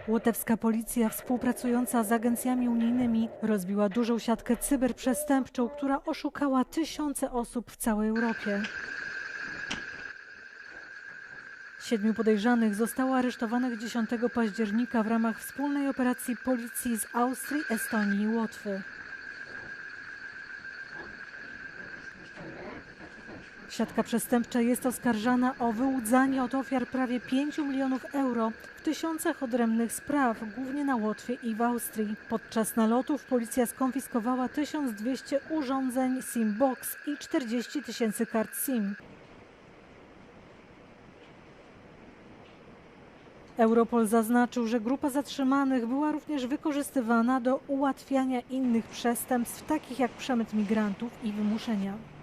Łotewska policja współpracująca z agencjami unijnymi rozbiła dużą siatkę cyberprzestępczą, która oszukała tysiące osób w całej Europie. 7 podejrzanych zostało aresztowanych 10 października w ramach wspólnej operacji policji z Austrii, Estonii i Łotwy. Siatka przestępcza jest oskarżana o wyłudzanie od ofiar prawie 5 milionów euro w tysiącach odrębnych spraw, głównie na Łotwie i w Austrii. Podczas nalotów policja skonfiskowała 1200 urządzeń SIM-Box i 40 000 kart SIM. Europol zaznaczył, że grupa zatrzymanych była również wykorzystywana do ułatwiania innych przestępstw, takich jak przemyt migrantów i wymuszenia.